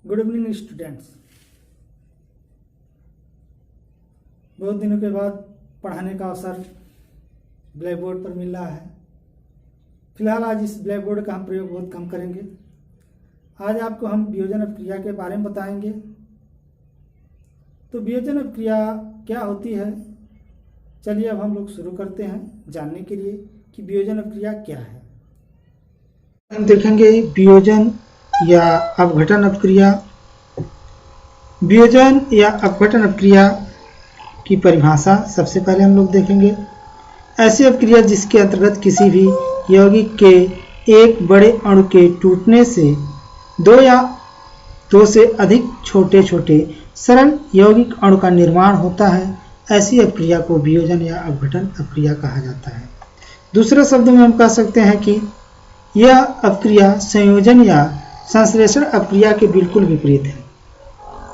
Good evening students. बहुत दिनों के बाद पढ़ाने का अवसर ब्लैक बोर्ड पर मिल रहा है। फिलहाल आज इस ब्लैक बोर्ड का हम प्रयोग बहुत कम करेंगे। आज आपको हम वियोजन अपक्रिया के बारे में बताएंगे। तो वियोजन अपक्रिया क्या होती है, चलिए अब हम लोग शुरू करते हैं जानने के लिए कि वियोजन अपक्रिया क्या है। हम देखेंगे वियोजन या अपघटन अपक्रिया। वियोजन या अपघटन अपक्रिया की परिभाषा सबसे पहले हम लोग देखेंगे। ऐसी अपक्रिया जिसके अंतर्गत किसी भी यौगिक के एक बड़े अणु के टूटने से दो या दो से अधिक छोटे छोटे सरल यौगिक अणु का निर्माण होता है, ऐसी अपक्रिया को वियोजन या अपघटन अपक्रिया कहा जाता है। दूसरे शब्दों में हम कह सकते हैं कि यह अपक्रिया संयोजन या संश्लेषण अपक्रिया के बिल्कुल विपरीत है।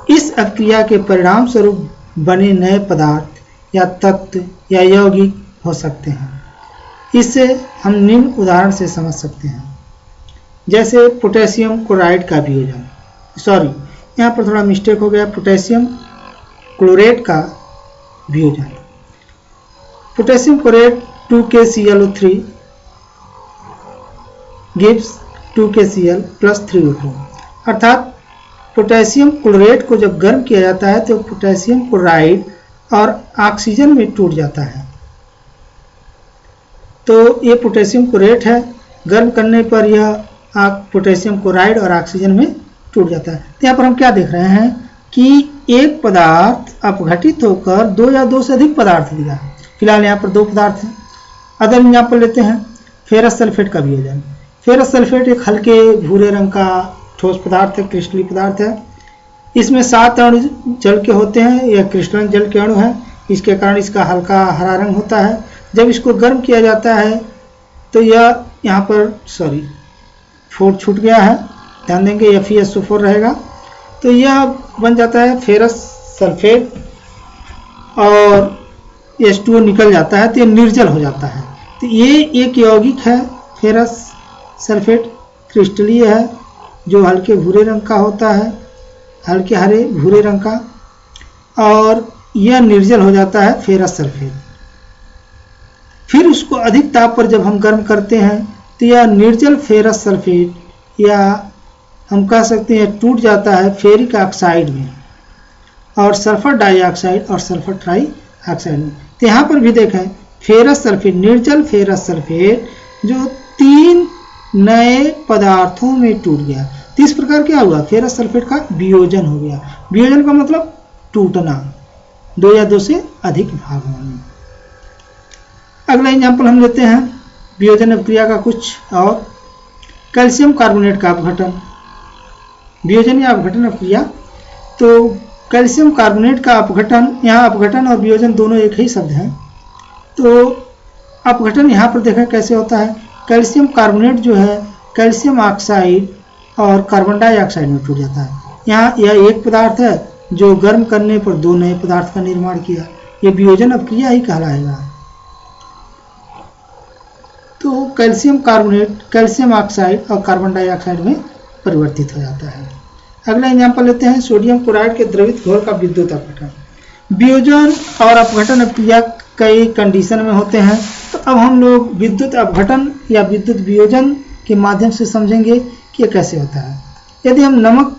इस अपक्रिया के परिणाम स्वरूप बने नए पदार्थ या तत्व या यौगिक हो सकते हैं। इसे हम निम्न उदाहरण से समझ सकते हैं, जैसे पोटेशियम क्लोराइड का वियोजन, यहाँ पर थोड़ा मिस्टेक हो गया, पोटेशियम क्लोरेट का वियोजन। Potassium chlorate 2KClO3 gives 2KCl plus 3O2। अर्थात पोटेशियम क्लोरेट को जब गर्म किया जाता है तो पोटेशियम क्लोराइड और ऑक्सीजन में टूट जाता है। तो ये पोटेशियम क्लोरेट है, गर्म करने पर यह पोटेशियम क्लोराइड और ऑक्सीजन में टूट जाता है। तो यहाँ पर हम क्या देख रहे हैं कि एक पदार्थ अपघटित होकर दो या दो से अधिक पदार्थ दिया। फिलहाल यहाँ पर दो पदार्थ हैं। अगर हम यहाँ पर लेते हैं फेरस सल्फेट का वियोजन। फेरस सल्फेट एक हल्के भूरे रंग का ठोस पदार्थ है, क्रिस्टलीय पदार्थ है। इसमें 7 अणु जल के होते हैं, यह क्रिस्टलन जल के अणु है, इसके कारण इसका हल्का हरा रंग होता है। जब इसको गर्म किया जाता है तो यह यहाँ पर 4 छूट गया है, ध्यान देंगे FeSO4 रहेगा। तो यह बन जाता है फेरस सल्फेट और H2O निकल जाता है तो यह निर्जल हो जाता है। तो ये एक यौगिक है फेरस सल्फेट, क्रिस्टलीय है, जो हल्के भूरे रंग का होता है, हल्के हरे भूरे रंग का, और यह निर्जल हो जाता है फेरस सल्फेट। फिर उसको अधिक ताप पर जब हम गर्म करते हैं तो यह निर्जल फेरस सल्फेट या हम कह सकते हैं टूट जाता है फेरिक ऑक्साइड में और सल्फर डाइऑक्साइड और सल्फर ट्राई ऑक्साइड में। तो यहाँ पर भी देखें फेरस सल्फेट, निर्जल फेरस सल्फेट जो 3 नए पदार्थों में टूट गया। तो इस प्रकार क्या हुआ, फेरस सल्फेट का वियोजन हो गया। वियोजन का मतलब टूटना, दो या दो से अधिक भागों में। अगला एग्जाम्पल हम लेते हैं वियोजन अपक्रिया का कुछ और। कैल्शियम कार्बोनेट का अपघटन, वियोजन या अपघटन अपक्रिया। तो कैल्शियम कार्बोनेट का अपघटन, यहाँ अपघटन और वियोजन दोनों एक ही शब्द हैं। तो अपघटन यहाँ पर देखें कैसे होता है। कैल्शियम कार्बोनेट जो है कैल्शियम ऑक्साइड और कार्बन डाइऑक्साइड में टूट जाता है। यहाँ यह एक पदार्थ है जो गर्म करने पर दो नए पदार्थ का निर्माण किया, यह वियोजन अपक्रिया ही कहलाएगा। तो कैल्शियम कार्बोनेट कैल्शियम ऑक्साइड और कार्बन डाइऑक्साइड में परिवर्तित हो जाता है। अगला एग्जाम्पल लेते हैं सोडियम क्लोराइड के द्रवित घोल का विद्युत अपघटन। वियोजन और अपघटन अपक्रिया कई कंडीशन में होते हैं। तो अब हम लोग विद्युत अपघटन या विद्युत वियोजन के माध्यम से समझेंगे कि यह कैसे होता है। यदि हम नमक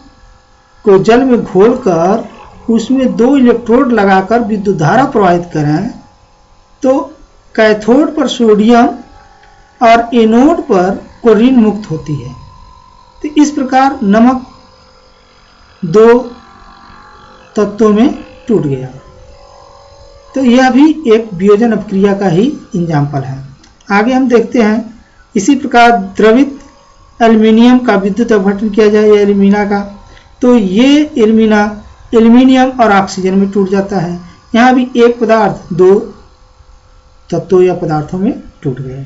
को जल में घोलकर उसमें 2 इलेक्ट्रोड लगाकर विद्युत धारा प्रवाहित करें तो कैथोड पर सोडियम और एनोड पर क्लोरीन मुक्त होती है। तो इस प्रकार नमक 2 तत्वों में टूट गया। तो यह भी एक वियोजन अपक्रिया का ही एग्जाम्पल है। आगे हम देखते हैं इसी प्रकार द्रवित एल्युमिनियम का विद्युत अपघटन किया जाए, या एल्यूमिना का। तो ये एल्यूमिना एल्युमिनियम और ऑक्सीजन में टूट जाता है। यहाँ भी एक पदार्थ 2 तत्वों या पदार्थों में टूट गए।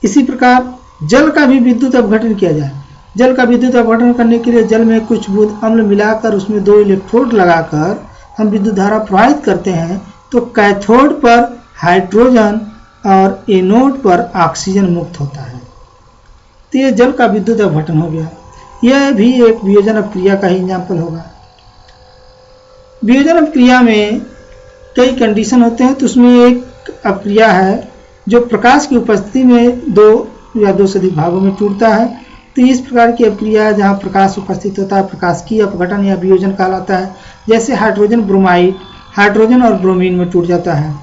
इसी प्रकार जल का भी विद्युत अपघटन किया जाए। जल का विद्युत अपघटन करने के लिए जल में कुछ बूंद अम्ल मिलाकर उसमें 2 इलेक्ट्रोड लगाकर हम विद्युत धारा प्रवाहित करते हैं तो कैथोड पर हाइड्रोजन और एनोड पर ऑक्सीजन मुक्त होता है। तो ये जल का विद्युत अपघटन हो गया। यह भी एक वियोजन अपक्रिया का ही एग्जाम्पल होगा। वियोजन अपक्रिया में कई कंडीशन होते हैं, तो उसमें एक अपक्रिया है जो प्रकाश की उपस्थिति में 2 या 2 से अधिक भागों में टूटता है। तो इस प्रकार की अपक्रिया जहाँ प्रकाश उपस्थित होता है, प्रकाशिकी अपघटन या वियोजन कहलाता है। जैसे हाइड्रोजन ब्रोमाइड हाइड्रोजन और ब्रोमीन में टूट जाता है।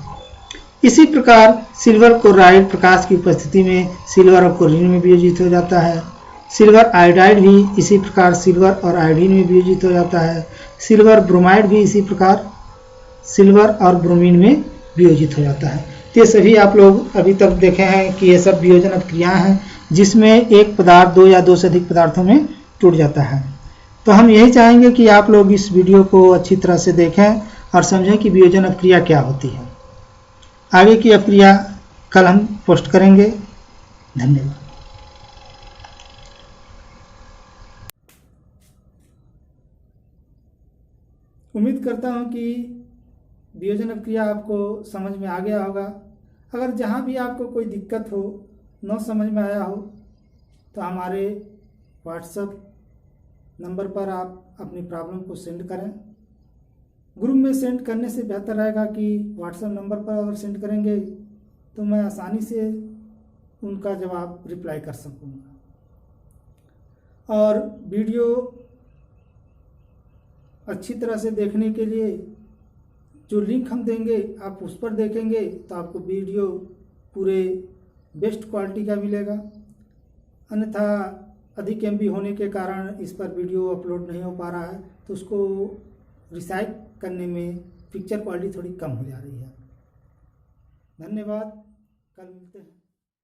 इसी प्रकार सिल्वर क्लोराइड प्रकाश की उपस्थिति में सिल्वर और क्लोरीन में वियोजित हो जाता है। सिल्वर आयोडाइड भी इसी प्रकार सिल्वर और आयोडीन में वियोजित हो जाता है। सिल्वर ब्रोमाइड भी इसी प्रकार सिल्वर और ब्रोमीन में वियोजित हो जाता है। तो ये सभी आप लोग अभी तक देखे हैं कि ये सब वियोजन अपक्रियाएं हैं जिसमें एक पदार्थ 2 या 2 से अधिक पदार्थों में टूट जाता है। तो हम यही चाहेंगे कि आप लोग इस वीडियो को अच्छी तरह से देखें और समझें कि वियोजन अपक्रिया क्या होती है। आगे की अपक्रिया कल हम पोस्ट करेंगे। धन्यवाद। उम्मीद करता हूं कि वियोजन अपक्रिया आपको समझ में आ गया होगा। अगर जहां भी आपको कोई दिक्कत हो, न समझ में आया हो, तो हमारे व्हाट्सएप नंबर पर आप अपनी प्रॉब्लम को सेंड करें। ग्रुप में सेंड करने से बेहतर रहेगा कि व्हाट्सएप नंबर पर अगर सेंड करेंगे तो मैं आसानी से उनका जवाब रिप्लाई कर सकूँगा। और वीडियो अच्छी तरह से देखने के लिए जो लिंक हम देंगे आप उस पर देखेंगे तो आपको वीडियो पूरे बेस्ट क्वालिटी का मिलेगा। अन्यथा अधिक MB होने के कारण इस पर वीडियो अपलोड नहीं हो पा रहा है, तो उसको रिसाइज करने में पिक्चर क्वालिटी थोड़ी कम हो जा रही है। धन्यवाद, कल मिलते हैं।